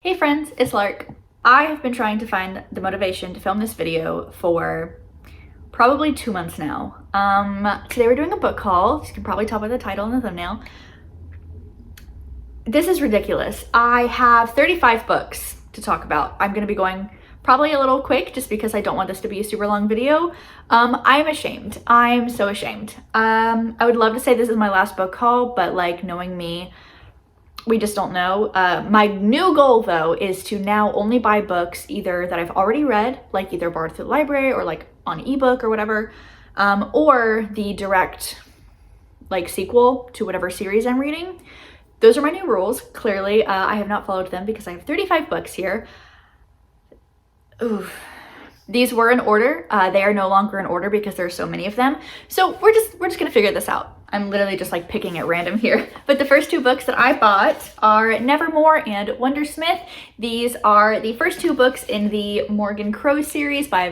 Hey friends, it's Lark. I have been trying to find the motivation to film this video for probably 2 months now. Today we're doing a book haul. You can probably tell by the title and the thumbnail. This is ridiculous. I have 35 books to talk about. I'm gonna be going probably a little quick just because I don't want this to be a super long video. I'm ashamed. I'm so ashamed. I would love to say this is my last book haul, but like knowing me, we just don't know. My new goal though is to now only buy books either that I've already read, like either borrowed through the library or like on ebook or whatever, or the direct like sequel to whatever series I'm reading. Those are my new rules. Clearly, I have not followed them because I have 35 books here. Oof. These were in order. They are no longer in order because there's so many of them. So we're just gonna figure this out. I'm literally just like picking at random here. But the first two books that I bought are Nevermore and Wondersmith. These are the first two books in the Morgan Crow series by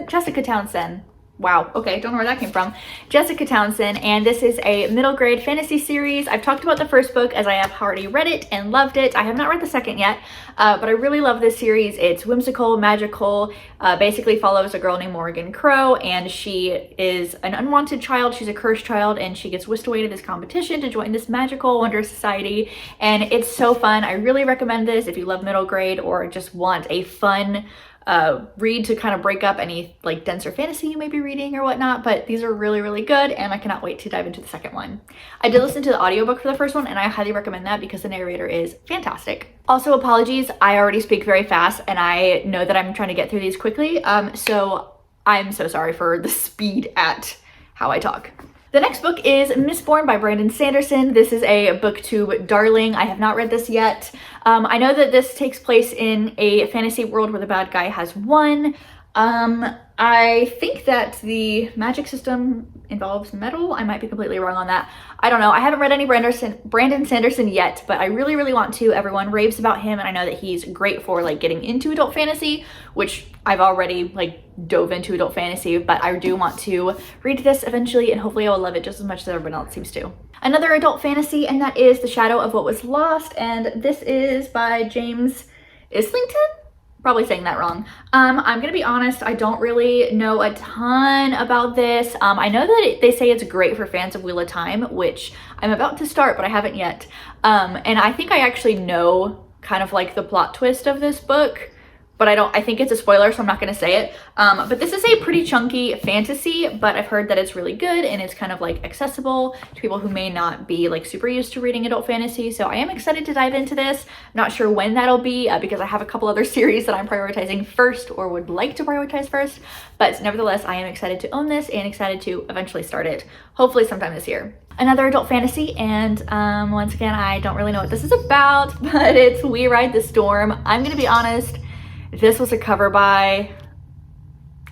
Jessica Townsend. Wow, okay, don't know where that came from. Jessica Townsend, and this is a middle grade fantasy series. I've talked about the first book as I have already read it and loved it. I have not read the second yet, but I really love this series. It's whimsical, magical, basically follows a girl named Morgan Crow, and she is an unwanted child. She's a cursed child, and she gets whisked away to this competition to join this magical, wondrous society, and it's so fun. I really recommend this if you love middle grade or just want a fun read to kind of break up any like denser fantasy you may be reading or whatnot. But these are really, really good, and I cannot wait to dive into the second one. I did listen to the audiobook for the first one, and I highly recommend that because the narrator is fantastic. Also, apologies, I already speak very fast, and I know that I'm trying to get through these quickly, so I'm so sorry for the speed at how I talk. The next book is Mistborn by Brandon Sanderson. This is a booktube darling. I have not read this yet. I know that this takes place in a fantasy world where the bad guy has won. I think that the magic system involves metal. I might be completely wrong on that. I don't know. I haven't read any Brandon Sanderson yet, but I really, really want to. Everyone raves about him, and I know that he's great for like getting into adult fantasy, which I've already like dove into adult fantasy, but I do want to read this eventually, and hopefully I will love it just as much as everyone else seems to. Another adult fantasy, and that is The Shadow of What Was Lost, and this is by James Islington? Probably saying that wrong. I'm gonna be honest, I don't really know a ton about this. I know that they say it's great for fans of Wheel of Time, which I'm about to start, but I haven't yet. And I think I actually know kind of like the plot twist of this book, but I think it's a spoiler, so I'm not gonna say it. But this is a pretty chunky fantasy, but I've heard that it's really good and it's kind of like accessible to people who may not be like super used to reading adult fantasy. So I am excited to dive into this. I'm not sure when that'll be because I have a couple other series that I'm prioritizing first or would like to prioritize first. But nevertheless, I am excited to own this and excited to eventually start it, hopefully sometime this year. Another adult fantasy, and once again, I don't really know what this is about, but it's We Ride the Storm. I'm gonna be honest, this was a cover by,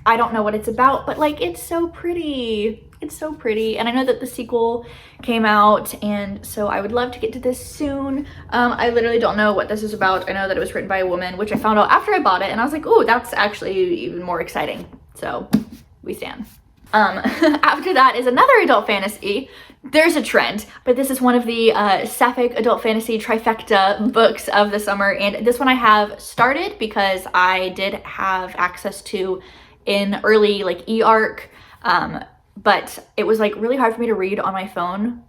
I don't know what it's about, but like it's so pretty. It's so pretty, and I know that the sequel came out, and so I would love to get to this soon. I literally don't know what this is about. I know that it was written by a woman, which I found out after I bought it, and I was like, oh, that's actually even more exciting. So we stand. After that is another adult fantasy. There's a trend, but this is one of the sapphic adult fantasy trifecta books of the summer, and this one I have started because I did have access to in early like e-arc, but it was like really hard for me to read on my phone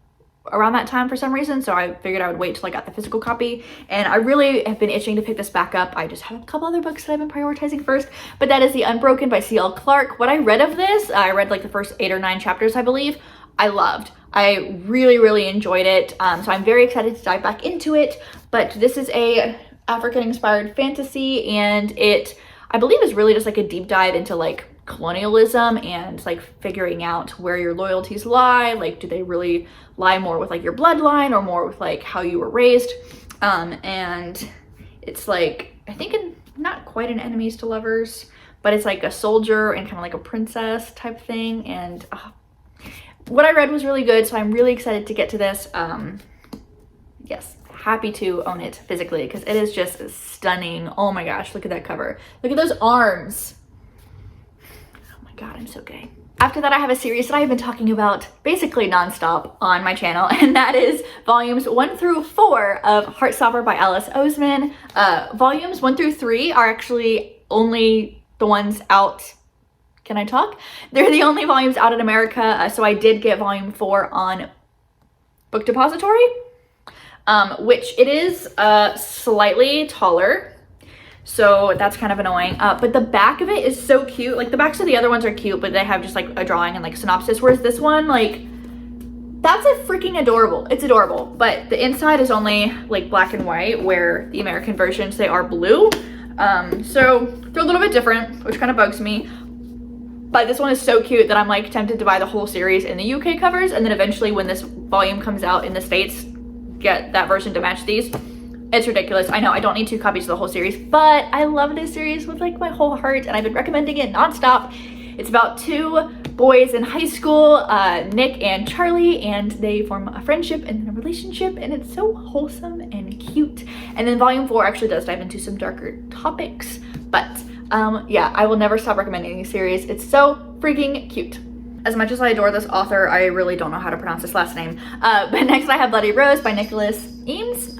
around that time for some reason, so I figured I would wait till I got the physical copy, and I really have been itching to pick this back up. I just have a couple other books that I've been prioritizing first, but that is The Unbroken by C.L. Clark. What I read of this, I read like the first 8 or 9 chapters, I believe. I loved. I really, really enjoyed it, so I'm very excited to dive back into it. But this is a African-inspired fantasy, and it, I believe, is really just like a deep dive into like colonialism and like figuring out where your loyalties lie. Like, do they really lie more with like your bloodline or more with like how you were raised? And it's like, I think not quite an enemies to lovers, but it's like a soldier and kind of like a princess type thing. And what I read was really good, so I'm really excited to get to this. Yes, happy to own it physically because it is just stunning. Oh my gosh, look at that cover. Look at those arms. Oh my God, I'm so gay. After that, I have a series that I've been talking about basically nonstop on my channel, and that is volumes 1 through 4 of Heartstopper by Alice Oseman. Volumes 1 through 3 are actually only the ones out. Can I talk? They're the only volumes out in America, so I did get volume 4 on Book Depository, which it is slightly taller. So that's kind of annoying, but the back of it is so cute. Like the backs of the other ones are cute, but they have just like a drawing and like synopsis, whereas this one, like, that's a freaking adorable. It's adorable, but the inside is only like black and white, where the American versions, they are blue. So they're a little bit different, which kind of bugs me. But this one is so cute that I'm like tempted to buy the whole series in the UK covers, and then eventually when this volume comes out in the States, get that version to match these. It's ridiculous. I know I don't need 2 copies of the whole series, but I love this series with like my whole heart, and I've been recommending it nonstop. It's about 2 boys in high school, Nick and Charlie, and they form a friendship and then a relationship, and it's so wholesome and cute. And then volume 4 actually does dive into some darker topics, but yeah, I will never stop recommending this series. It's so freaking cute. As much as I adore this author, I really don't know how to pronounce his last name. But next I have Bloody Rose by Nicholas Eames.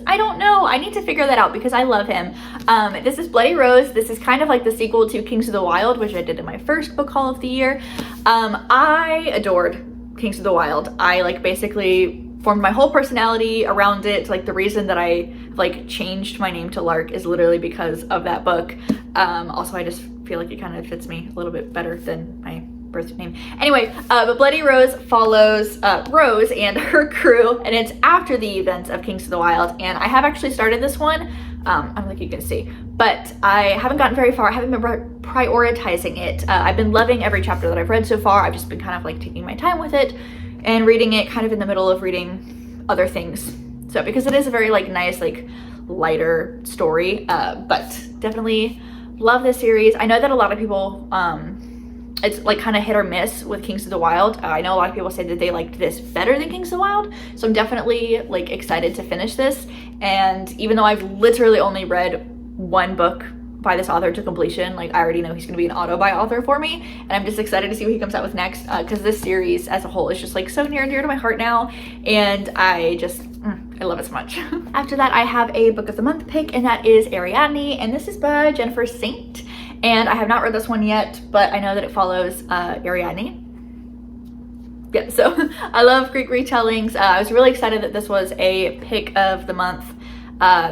I don't know. I need to figure that out because I love him. This is Bloody Rose. This is kind of like the sequel to Kings of the Wild, which I did in my first book haul of the year. I adored Kings of the Wild. I like basically formed my whole personality around it. Like the reason that I like changed my name to Lark is literally because of that book. Also, I just feel like it kind of fits me a little bit better than my birth name. Anyway, but Bloody Rose follows Rose and her crew, and it's after the events of Kings of the Wild. And I have actually started this one. I don't think you can see, but I haven't gotten very far. I haven't been prioritizing it. I've been loving every chapter that I've read so far. I've just been kind of like taking my time with it and reading it kind of in the middle of reading other things. So because it is a very like nice, like lighter story, but definitely love this series. I know that a lot of people, it's like kind of hit or miss with Kings of the Wild. I know a lot of people say that they liked this better than Kings of the Wild, so I'm definitely like excited to finish this. And even though I've literally only read 1 book by this author to completion, like I already know he's going to be an auto-buy author for me, and I'm just excited to see what he comes out with next, because this series as a whole is just like so near and dear to my heart now, and I just I love it so much. After that, I have a book of the month pick, and that is Ariadne, and this is by Jennifer Saint. And I have not read this one yet, but I know that it follows Ariadne. Yeah, so I love Greek retellings. I was really excited that this was a pick of the month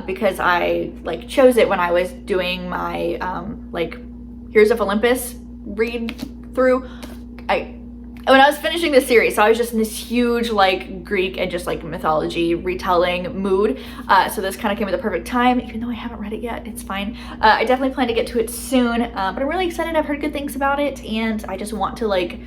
because I like chose it when I was doing my like Heroes of Olympus read through. When I was finishing this series, so I was just in this huge like Greek and just like mythology retelling mood. So this kind of came at the perfect time, even though I haven't read it yet, it's fine. I definitely plan to get to it soon, but I'm really excited. I've heard good things about it, and I just want to like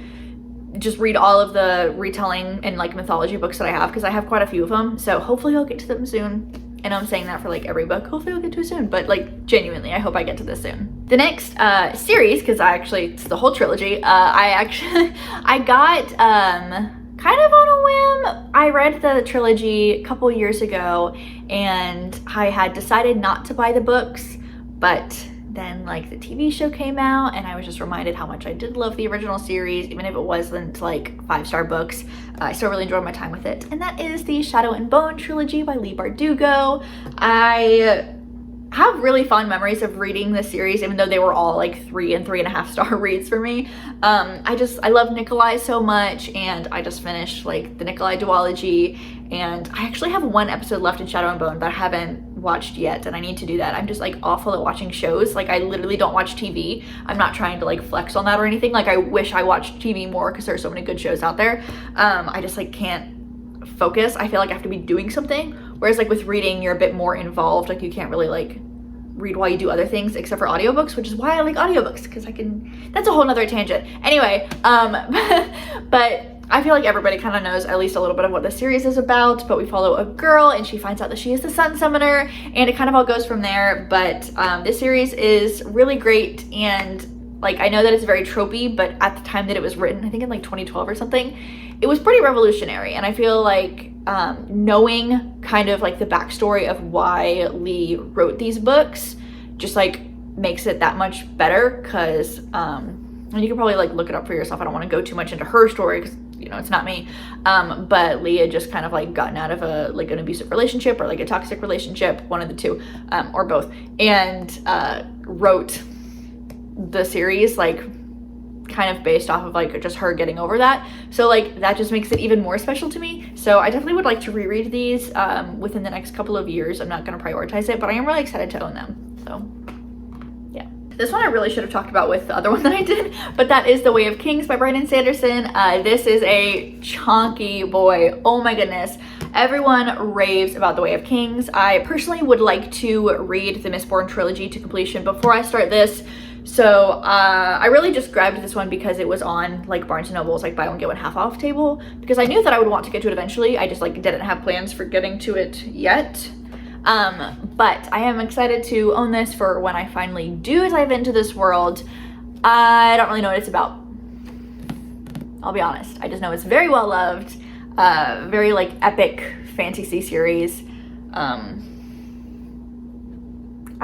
just read all of the retelling and like mythology books that I have, because I have quite a few of them. So hopefully I'll get to them soon. I know I'm saying that for like every book. Hopefully I'll get to it soon, but like genuinely, I hope I get to this soon. The next series, because it's the whole trilogy, I got kind of on a whim. I read the trilogy a couple years ago, and I had decided not to buy the books, but then like the TV show came out, and I was just reminded how much I did love the original series, even if it wasn't like 5-star books. I still really enjoyed my time with it, and that is the Shadow and Bone trilogy by Leigh Bardugo. I have really fond memories of reading this series, even though they were all like 3 and 3.5 star reads for me. I love Nikolai so much, and I just finished like the Nikolai duology, and I actually have 1 episode left in Shadow and Bone that I haven't watched yet, and I need to do that. I'm just like awful at watching shows. Like I literally don't watch TV. I'm not trying to like flex on that or anything. Like I wish I watched TV more, because there's so many good shows out there. I just like can't focus. I feel like I have to be doing something, whereas like with reading, you're a bit more involved. Like you can't really like read while you do other things, except for audiobooks, which is why I like audiobooks, because that's a whole nother tangent. Anyway, but I feel like everybody kind of knows at least a little bit of what the series is about, but we follow a girl, and she finds out that she is the Sun Summoner, and it kind of all goes from there. But this series is really great, and like I know that it's very tropey, but at the time that it was written, I think in like 2012 or something, it was pretty revolutionary. And I feel like knowing kind of like the backstory of why Leigh wrote these books just like makes it that much better, because and you can probably like look it up for yourself. I don't want to go too much into her story because, you know, it's not me. But Leah just kind of like gotten out of an abusive relationship or like a toxic relationship, one of the two, or both, and wrote the series like kind of based off of like just her getting over that. So like that just makes it even more special to me. So I definitely would like to reread these within the next couple of years. I'm not going to prioritize it, but I am really excited to own them. So yeah. This one I really should have talked about with the other one that I did, but that is The Way of Kings by Brandon Sanderson. This is a chunky boy. Oh my goodness. Everyone raves about The Way of Kings. I personally would like to read the Mistborn trilogy to completion before I start this. So I really just grabbed this one because it was on like Barnes & Noble's like buy one get one half off table, because I knew that I would want to get to it eventually. I just like didn't have plans for getting to it yet. But I am excited to own this for when I finally do dive into this world. I don't really know what it's about. I'll be honest. I just know it's very well loved, very like epic fantasy series.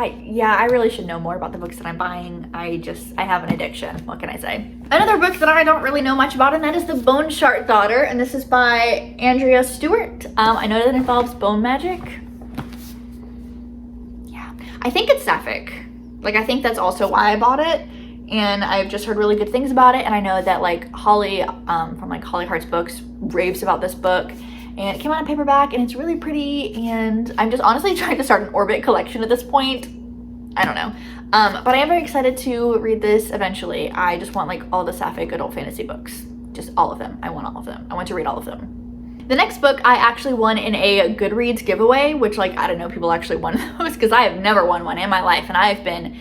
I really should know more about the books that I'm buying. I have an addiction. What can I say? Another book that I don't really know much about, and that is The Bone Shard Daughter, and this is by Andrea Stewart. I know that it involves bone magic. Yeah, I think it's sapphic. Like, I think that's also why I bought it, and I've just heard really good things about it, and I know that like Holly from like Holly Hearts Books raves about this book. And it came out in paperback, and it's really pretty, and I'm just honestly trying to start an Orbit collection at this point. I don't know. But I am very excited to read this eventually. I just want like all the sapphic adult fantasy books. Just all of them. I want all of them. I want to read all of them. The next book I actually won in a Goodreads giveaway, which like, I don't know, people actually won those because I have never won one in my life, and I've been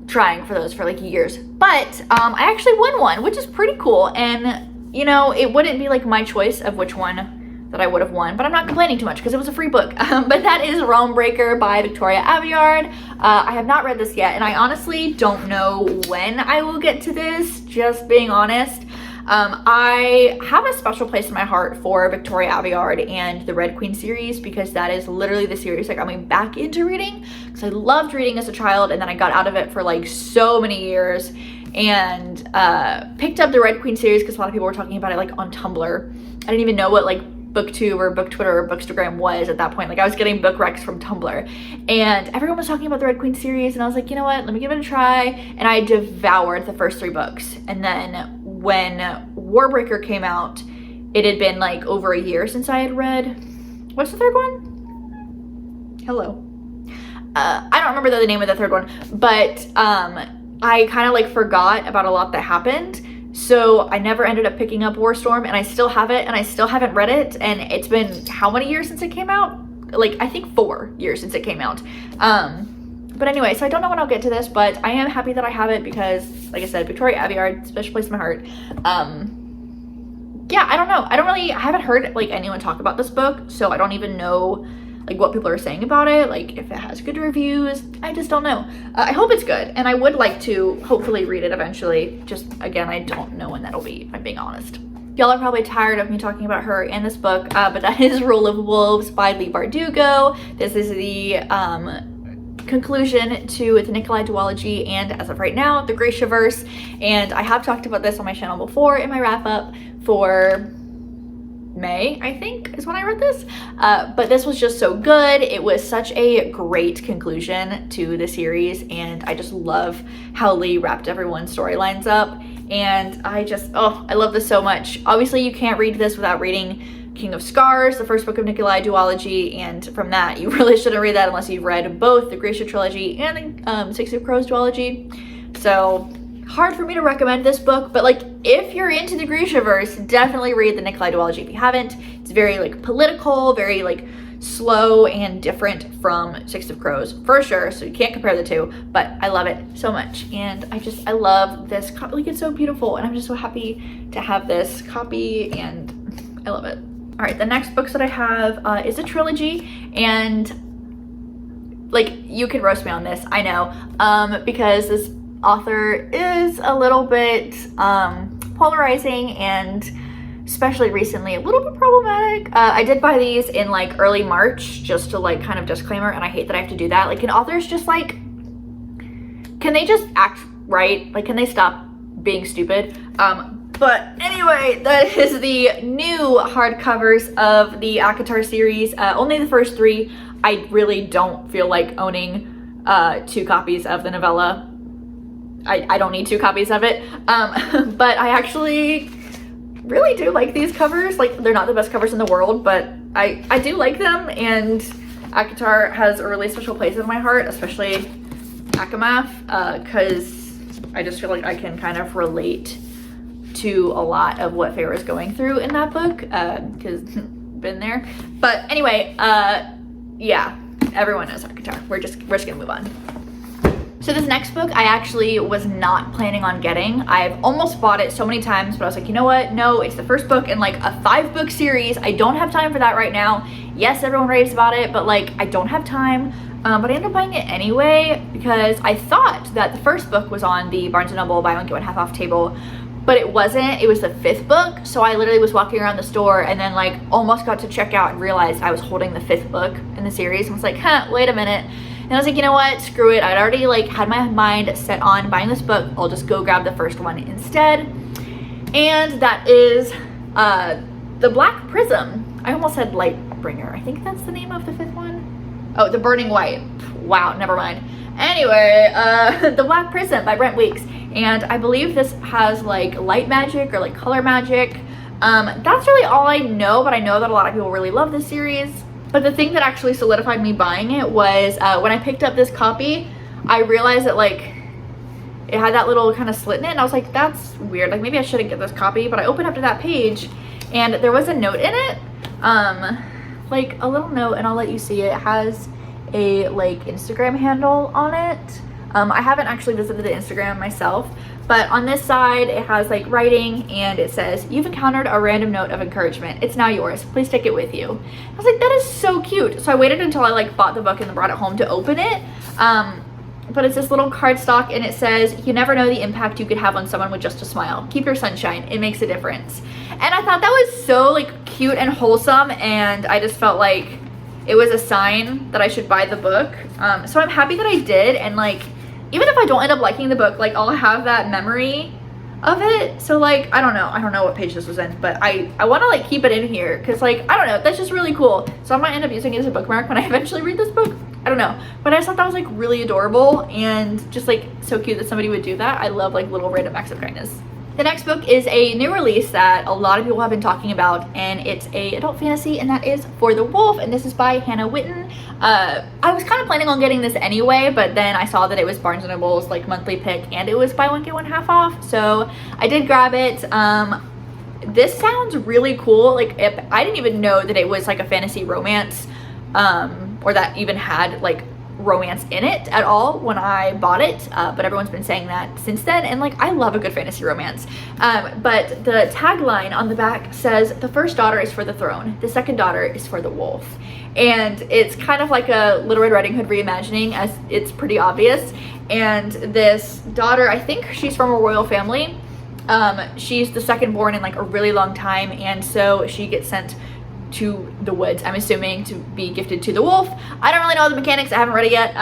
trying for those for like years. But I actually won one, which is pretty cool, and you know, it wouldn't be like my choice of which one that I would have won, but I'm not complaining too much because it was a free book. But that is Realm Breaker by Victoria Aveyard. I have not read this yet, and I honestly don't know when I will get to this, just being honest. I have a special place in my heart for Victoria Aveyard and the Red Queen series, because that is literally the series that got me back into reading, because I loved reading as a child, and then I got out of it for like so many years, and picked up the Red Queen series because a lot of people were talking about it like on Tumblr. I didn't even know what like BookTube or BookTwitter or Bookstagram was at that point. Like, I was getting book recs from Tumblr, and everyone was talking about the Red Queen series, and I was like, you know what, let me give it a try. And I devoured the first 3 books, and then when Warbreaker came out, it had been like over a year since I had read, what's the third one? Hello. I don't remember the name of the third one, but I kind of like forgot about a lot that happened. So I never ended up picking up Warstorm, and I still have it, and I still haven't read it, and it's been how many years since it came out? Like, I think 4 years since it came out. But anyway, so I don't know when I'll get to this, but I am happy that I have it because, like I said, Victoria Aveyard, special place in my heart. Yeah, I don't know. I haven't heard like anyone talk about this book, so I don't even know like what people are saying about it, like if it has good reviews. I just don't know. I hope it's good, and I would like to hopefully read it eventually. Just again, I don't know when that'll be, if I'm being honest. Y'all are probably tired of me talking about her in this book, but that is Rule of Wolves by Leigh Bardugo. This is the conclusion to the Nikolai duology, and as of right now, the Graciaverse. And I have talked about this on my channel before in my wrap up for May, I think, is when I read this. But this was just so good. It was such a great conclusion to the series, and I just love how Leigh wrapped everyone's storylines up. And I love this so much. Obviously, you can't read this without reading King of Scars, the first book of Nikolai duology, and from that, you really shouldn't read that unless you've read both the Gracia trilogy and the Six of Crows duology. So hard for me to recommend this book, but like if you're into the Graciaverse, definitely read the Nikolai duology if you haven't. It's very like political, very like slow and different from Six of Crows for sure, so you can't compare the two, but I love it so much, and I love this copy. Like, it's so beautiful, and I'm just so happy to have this copy, and I love it. All right, the next books that I have is a trilogy, and like, you can roast me on this, I know, because this author is a little bit polarizing, and especially recently a little bit problematic. I did buy these in like early March, just to like kind of disclaimer, and I hate that I have to do that. Like, can authors just like, can they just act right? Like, can they stop being stupid. But anyway, that is the new hardcovers of the ACOTAR series. Only the first 3. I really don't feel like owning 2 copies of the novella. I don't need 2 copies of it. But I actually really do like these covers. Like, they're not the best covers in the world, but I do like them, and ACOTAR has a really special place in my heart, especially ACOMAF, because I just feel like I can kind of relate to a lot of what Feyre is going through in that book, because been there. But anyway, yeah, everyone knows ACOTAR. We're just gonna move on. So this next book I actually was not planning on getting. I've almost bought it so many times, but I was like, you know what? No, it's the first book in like a 5-book series. I don't have time for that right now. Yes, everyone raves about it, but like I don't have time. But I ended up buying it anyway because I thought that the first book was on the Barnes & Noble buy one get one half off table, but it wasn't. It was the 5th book. So I literally was walking around the store and then like almost got to check out and realized I was holding the 5th book in the series and was like, huh, wait a minute. And I was like, you know what, screw it. I'd already like had my mind set on buying this book. I'll just go grab the first one instead. And that is The Black Prism. I almost said Lightbringer. I think that's the name of the 5th one. Oh, The Burning White. Wow, never mind. Anyway, The Black Prism by Brent Weeks. And I believe this has like light magic or like color magic. That's really all I know, but I know that a lot of people really love this series. But the thing that actually solidified me buying it was when I picked up this copy, I realized that like it had that little kind of slit in it, and I was like, that's weird. Like maybe I shouldn't get this copy. But I opened up to that page, and there was a note in it, like a little note, and I'll let you see it. It has a like Instagram handle on it. I haven't actually visited the Instagram myself, but on this side it has like writing, and it says, "You've encountered a random note of encouragement. It's now yours. Please take it with you." I was like, that is so cute. So I waited until I like bought the book and brought it home to open it. But it's this little cardstock, and it says, "You never know the impact you could have on someone with just a smile. Keep your sunshine. It makes a difference." And I thought that was so like cute and wholesome, and I just felt like it was a sign that I should buy the book. So I'm happy that I did, and like even if I don't end up liking the book, like I'll have that memory of it. So like I don't know what page this was in, but I want to like keep it in here because like I don't know, that's just really cool. So I might end up using it as a bookmark when I eventually read this book. I don't know, but I just thought that was like really adorable and just like so cute that somebody would do that. I love like little random acts of kindness. The next book is a new release that a lot of people have been talking about, and it's a adult fantasy, and that is For the Wolf, and this is by Hannah Witten. I was kind of planning on getting this anyway, but then I saw that it was Barnes & Noble's like monthly pick, and it was buy one get one half off, so I did grab it. This sounds really cool. Like I didn't even know that it was like a fantasy romance, or that even had like romance in it at all when I bought it, but everyone's been saying that since then, and like I love a good fantasy romance. But the tagline on the back says, "The first daughter is for the throne, the second daughter is for the wolf." And it's kind of like a Little Red Riding Hood reimagining, as it's pretty obvious. And this daughter, I think she's from a royal family. She's the second born in like a really long time, and so she gets sent to the woods, I'm assuming, to be gifted to the wolf. I don't really know the mechanics, I haven't read it yet,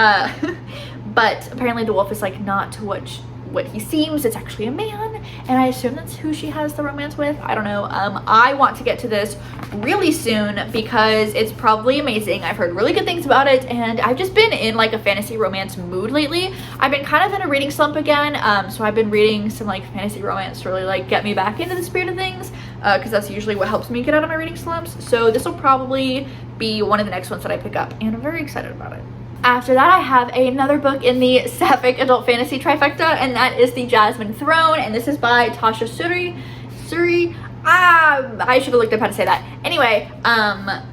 but apparently the wolf is like not what he seems. It's actually a man, and I assume that's who she has the romance with. I don't know. I want to get to this really soon because it's probably amazing. I've heard really good things about it, and I've just been in like a fantasy romance mood lately. I've been kind of in a reading slump again, so I've been reading some like fantasy romance to really like get me back into the spirit of things, because that's usually what helps me get out of my reading slumps. So this will probably be one of the next ones that I pick up, and I'm very excited about it. After that, I have another book in the Sapphic adult fantasy trifecta, and that is The Jasmine Throne, and this is by Tasha Suri. I should have looked up how to say that. Anyway,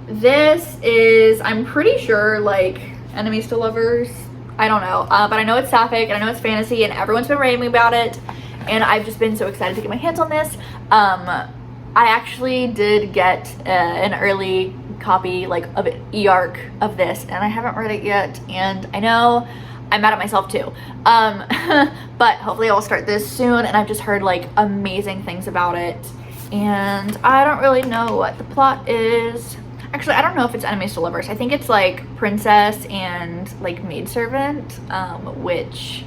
this is, I'm pretty sure, like, enemies to lovers. I don't know, but I know it's Sapphic, and I know it's fantasy, and everyone's been raving me about it, and I've just been so excited to get my hands on this. I actually did get an early copy like of e-arc of this, and I haven't read it yet, and I know I'm mad at myself too, but hopefully I'll start this soon. And I've just heard like amazing things about it, and I don't really know what the plot is. Actually, I don't know if it's enemies to lovers. I think it's like princess and like maidservant, which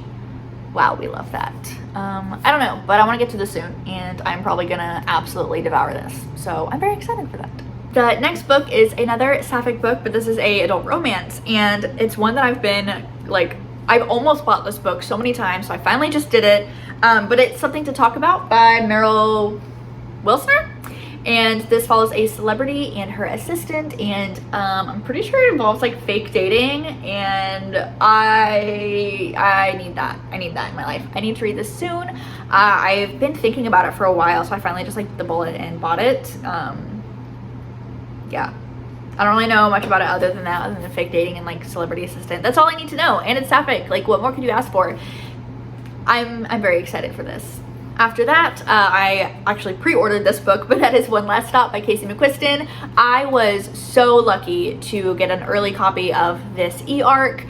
Wow, we love that. I don't know, but I want to get to this soon, and I'm probably gonna absolutely devour this. So I'm very excited for that. The next book is another sapphic book, but this is a adult romance, and it's one that I've been like, I've almost bought this book so many times, so I finally just did it. But it's Something to Talk About by Meryl Wilsner. And this follows a celebrity and her assistant, and I'm pretty sure it involves like fake dating, and I need that. I need that in my life. I need to read this soon. I've been thinking about it for a while, so I finally just like bit the bullet and bought it. Yeah. I don't really know much about it other than that, other than the fake dating and like celebrity assistant. That's all I need to know, and it's sapphic. Like, what more could you ask for? I'm very excited for this. After that, I actually pre-ordered this book, but that is One Last Stop by Casey McQuiston. I was so lucky to get an early copy of this e-arc.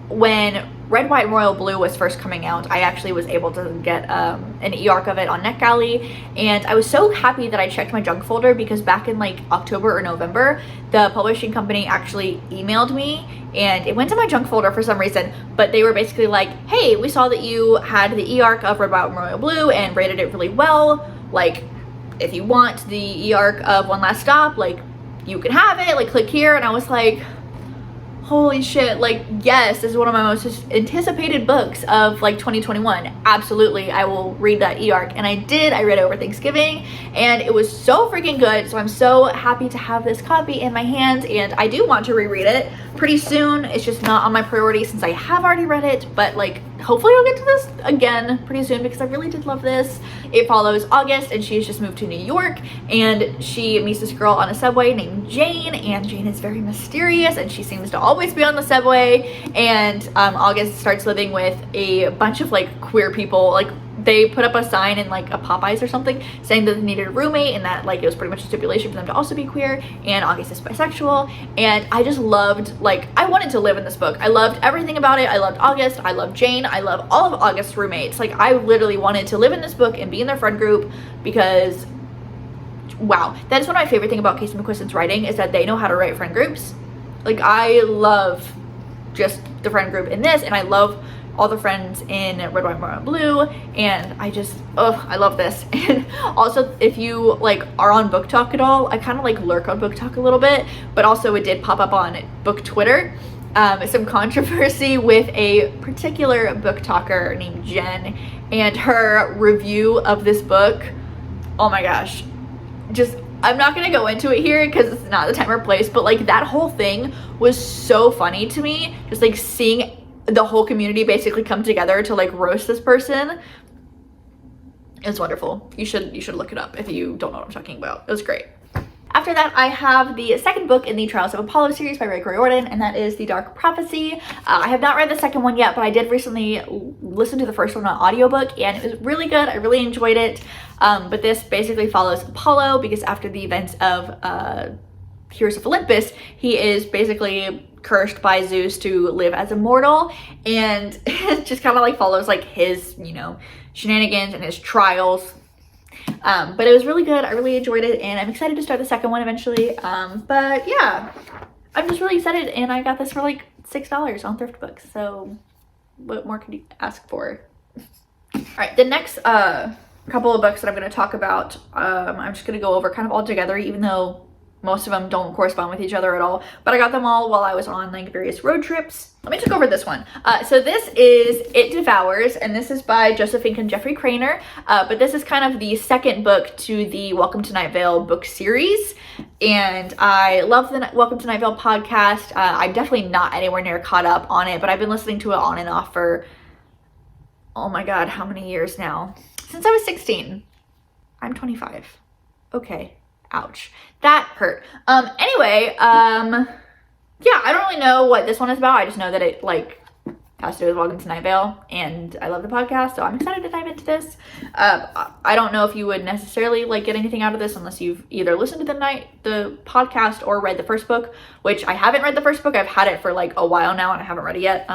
When Red, White, and Royal Blue was first coming out, I actually was able to get an e-arc of it on NetGalley, and I was so happy that I checked my junk folder, because back in like October or November, the publishing company actually emailed me, and it went to my junk folder for some reason, but they were basically like, hey, we saw that you had the e-arc of Red, White, and Royal Blue and rated it really well. Like, if you want the e-arc of One Last Stop, like, you can have it, like, click here. And I was like, holy shit, like, yes, this is one of my most anticipated books of like 2021. Absolutely, I will read that e-arc. And I did. I read it over Thanksgiving, and it was so freaking good. So I'm so happy to have this copy in my hands, and I do want to reread it pretty soon. It's just not on my priority since I have already read it, but like, hopefully I'll get to this again pretty soon, because I really did love this. It follows August, and she's just moved to New York, and she meets this girl on a subway named Jane, and Jane is very mysterious, and she seems to always be on the subway. And August starts living with a bunch of like queer people. Like, they put up a sign in like a Popeyes or something saying that they needed a roommate, and that like it was pretty much a stipulation for them to also be queer. And August is bisexual, and I just loved, like, I wanted to live in this book. I loved everything about it. I loved August, I loved Jane, I love all of August's roommates. Like, I literally wanted to live in this book and be in their friend group, because wow, that is one of my favorite things about Casey McQuiston's writing, is that they know how to write friend groups. Like, I love just the friend group in this, and I love all the friends in Red, White, and Blue, and I just, I love this. And also, if you like are on Book Talk at all, I kind of like lurk on Book Talk a little bit, but also it did pop up on Book Twitter, some controversy with a particular book talker named Jen, and her review of this book. Oh my gosh, just, I'm not gonna go into it here because it's not the time or place, but like, that whole thing was so funny to me, just like seeing the whole community basically come together to like roast this person. It's wonderful. You should look it up if you don't know what I'm talking about. It was great. After that, I have the second book in the Trials of Apollo series by Ray Riordan, and that is The Dark Prophecy. I have not read the second one yet, but I did recently listen to the first one on audiobook, and it was really good. I really enjoyed it. But this basically follows Apollo, because after the events of Heroes of Olympus, he is basically cursed by Zeus to live as immortal, and it just kind of like follows like his, you know, shenanigans and his trials. But it was really good. I really enjoyed it, and I'm excited to start the second one eventually. But yeah, I'm just really excited, and I got this for like $6 on Thrift Books, so what more could you ask for? All right, the next couple of books that I'm going to talk about, I'm just going to go over kind of all together, even though most of them don't correspond with each other at all, but I got them all while I was on like various road trips. Let me just go over this one. So this is It Devours, and this is by Joseph Fink and Jeffrey Craner, but this is kind of the second book to the Welcome to Night Vale book series, and I love the Welcome to Night Vale podcast. I'm definitely not anywhere near caught up on it, but I've been listening to it on and off for, oh my god, how many years now? Since I was 16. I'm 25. Okay. Ouch. That hurt. Anyway, yeah, I don't really know what this one is about. I just know that it like has to do with Welcome to Night Vale, and I love the podcast, so I'm excited to dive into this. I don't know if you would necessarily like get anything out of this unless you've either listened to the podcast or read the first book, which I haven't read the first book. I've had it for like a while now, and I haven't read it yet.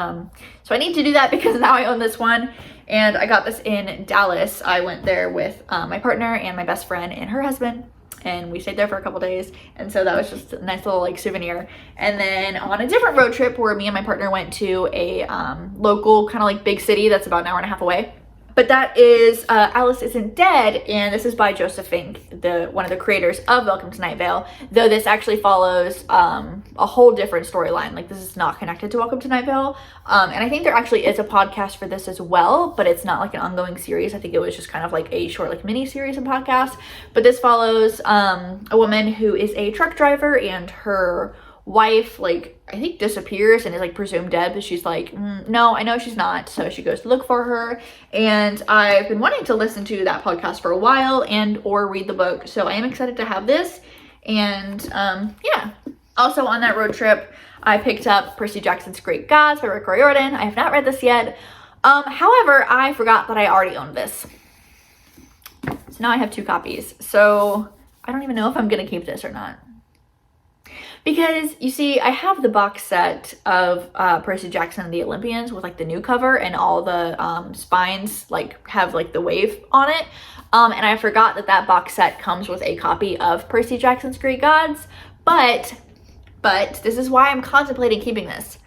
So I need to do that because now I own this one, and I got this in Dallas. I went there with my partner and my best friend and her husband. and we stayed there for a couple days, and so that was just a nice little like souvenir. And then on a different road trip where me and my partner went to a local kind of like big city that's about an hour and a half away. But that is Alice Isn't Dead, and this is by Joseph Fink, one of the creators of Welcome to Night Vale, though this actually follows a whole different storyline. Like, this is not connected to Welcome to Night Vale, and I think there actually is a podcast for this as well, but it's not like an ongoing series. I think it was just kind of like a short like mini series and podcast. But this follows a woman who is a truck driver, and her wife, like, I think disappears and is like presumed dead, but she's like, no, I know she's not. So she goes to look for her, and I've been wanting to listen to that podcast for a while and or read the book, so I am excited to have this. And yeah, also on that road trip I picked up Percy Jackson's Great Gods by Rick Riordan. I have not read this yet, however I forgot that I already owned this, so now I have 2 copies, so I don't even know if I'm gonna keep this or not. Because, you see, I have the box set of Percy Jackson and the Olympians with, like, the new cover, and all the spines, like, have, like, the wave on it. And I forgot that that box set comes with a copy of Percy Jackson's Great Gods. But this is why I'm contemplating keeping this.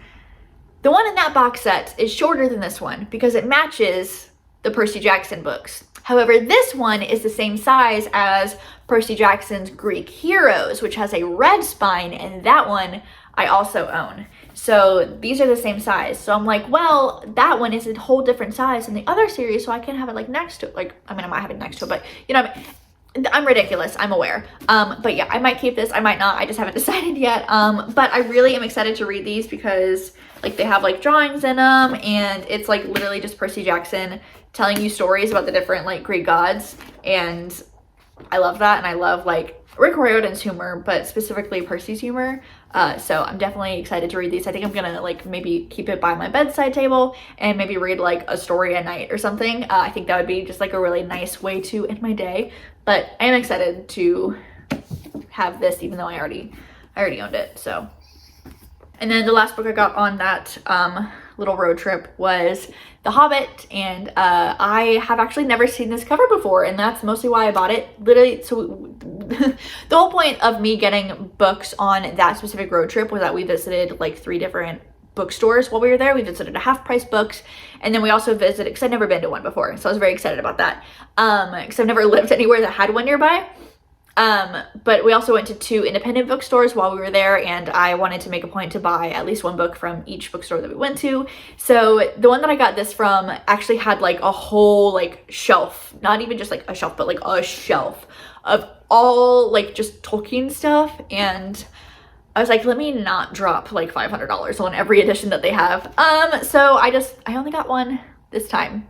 The one in that box set is shorter than this one because it matches the Percy Jackson books. However, this one is the same size as Percy Jackson's Greek Heroes, which has a red spine, and that one I also own. So these are the same size. So I'm like, well, that one is a whole different size than the other series, so I can have it like next to it. Like, I mean, I might have it next to it, but you know, I'm ridiculous, I'm aware. But yeah, I might keep this, I might not, I just haven't decided yet. But I really am excited to read these because like they have like drawings in them, and it's like literally just Percy Jackson telling you stories about the different like Greek gods, and I love that. And I love like Rick Riordan's humor, but specifically Percy's humor. So I'm definitely excited to read these. I think I'm gonna like maybe keep it by my bedside table and maybe read like a story a night or something. I think that would be just like a really nice way to end my day. But I am excited to have this, even though I already owned it. So, and then the last book I got on that little road trip was The Hobbit, and I have actually never seen this cover before, and that's mostly why I bought it. Literally, so the whole point of me getting books on that specific road trip was that we visited like 3 different bookstores while we were there. We visited a Half Price Books, and then we also visited, because I'd never been to one before, so I was very excited about that, because I've never lived anywhere that had one nearby. But we also went to 2 independent bookstores while we were there, and I wanted to make a point to buy at least 1 book from each bookstore that we went to. So the one that I got this from actually had like a whole like shelf, not even just like a shelf, but like a shelf of all like just Tolkien stuff. And I was like, let me not drop like $500 on every edition that they have. So I only got one this time.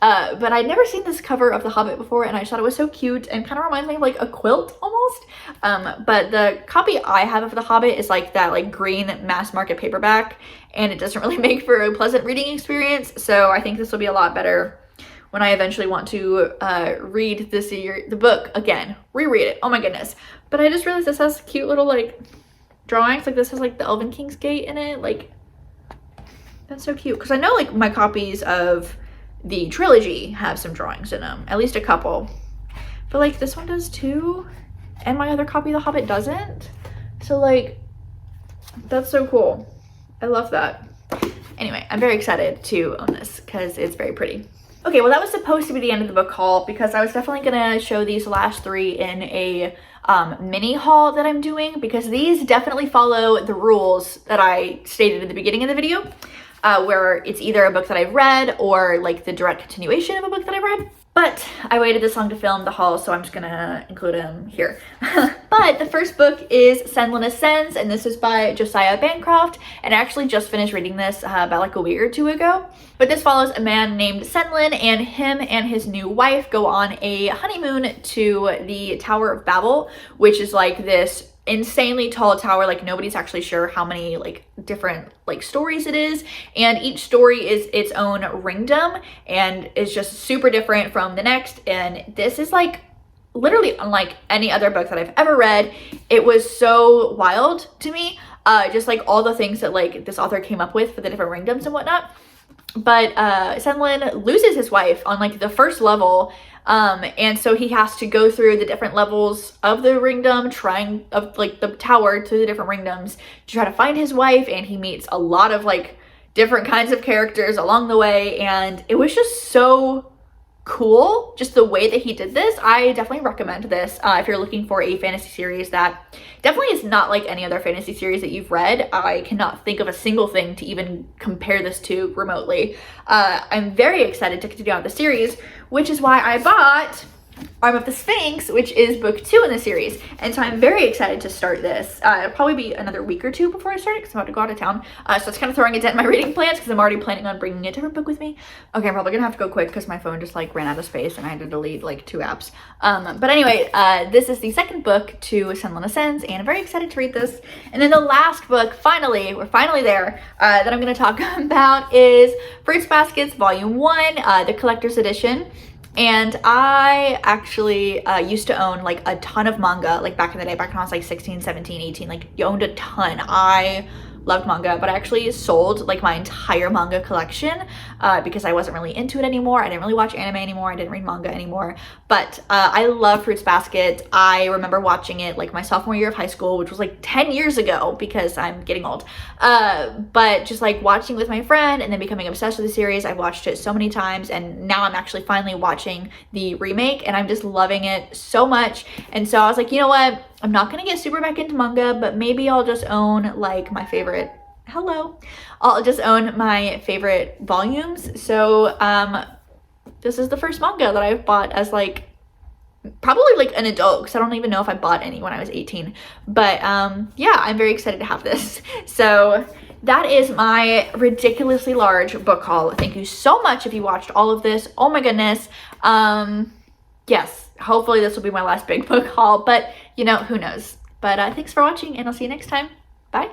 But I'd never seen this cover of The Hobbit before, and I just thought it was so cute and kind of reminds me of like a quilt almost. But the copy I have of The Hobbit is like that like green mass market paperback, and it doesn't really make for a pleasant reading experience. So I think this will be a lot better when I eventually want to read the book again, reread it. Oh my goodness. But I just realized this has cute little like drawings. Like this has like the Elven King's Gate in it. Like, that's so cute. Because I know like my copies of the trilogy have some drawings in them, at least a couple, but like this one does too, and my other copy of The Hobbit doesn't. So like, that's so cool. I love that. Anyway, I'm very excited to own this because it's very pretty. Okay, well that was supposed to be the end of the book haul, because I was definitely gonna show these last 3 in a mini haul that I'm doing, because these definitely follow the rules that I stated at the beginning of the video. Where it's either a book that I've read or like the direct continuation of a book that I've read. But I waited this long to film the haul, so I'm just gonna include them here. But the first book is Senlin Ascends, and this is by Josiah Bancroft, and I actually just finished reading this about like a week or 2 ago. But this follows a man named Senlin, and him and his new wife go on a honeymoon to the Tower of Babel, which is like this insanely tall tower. Like nobody's actually sure how many like different like stories it is, and each story is its own ringdom and is just super different from the next. And this is like literally unlike any other book that I've ever read. It was so wild to me, just like all the things that like this author came up with for the different ringdoms and whatnot. But Senlin loses his wife on like the first level, And so he has to go through the different levels of the ringdom, of like the tower to the different ringdoms to try to find his wife, and he meets a lot of like different kinds of characters along the way, and it was just so cool, just the way that he did this. I definitely recommend this if you're looking for a fantasy series that definitely is not like any other fantasy series that you've read. I cannot think of a single thing to even compare this to remotely. I'm very excited to continue on the series, which is why I bought Arm of the Sphinx, which is book 2 in the series. And so I'm very excited to start this. It'll probably be another week or two before I start it because I'm about to go out of town. So it's kind of throwing a dent in my reading plans because I'm already planning on bringing a different book with me. Okay, I'm probably gonna have to go quick because my phone just like ran out of space and I had to delete like 2 apps. But anyway, this is the second book to Senlin Ascends, and I'm very excited to read this. And then the last book, we're finally there, that I'm gonna talk about is Fruits Baskets Volume 1, the Collector's Edition. And I actually used to own like a ton of manga, like back in the day, back when I was like 16, 17, 18, like you owned a ton. I loved manga, but I actually sold like my entire manga collection because I wasn't really into it anymore. I didn't really watch anime anymore. I didn't read manga anymore, but I love Fruits Basket. I remember watching it like my sophomore year of high school, which was like 10 years ago because I'm getting old. But just like watching with my friend and then becoming obsessed with the series. I've watched it so many times, and now I'm actually finally watching the remake and I'm just loving it so much. And so I was like, you know what? I'm not gonna get super back into manga, but maybe I'll just own like my favorite, I'll just own my favorite volumes. So this is the first manga that I've bought as like probably like an adult, because I don't even know if I bought any when I was 18. But yeah, I'm very excited to have this. So that is my ridiculously large book haul. Thank you so much if you watched all of this. Oh my goodness. Yes. Hopefully this will be my last big book haul, but you know, who knows. But thanks for watching, and I'll see you next time. Bye.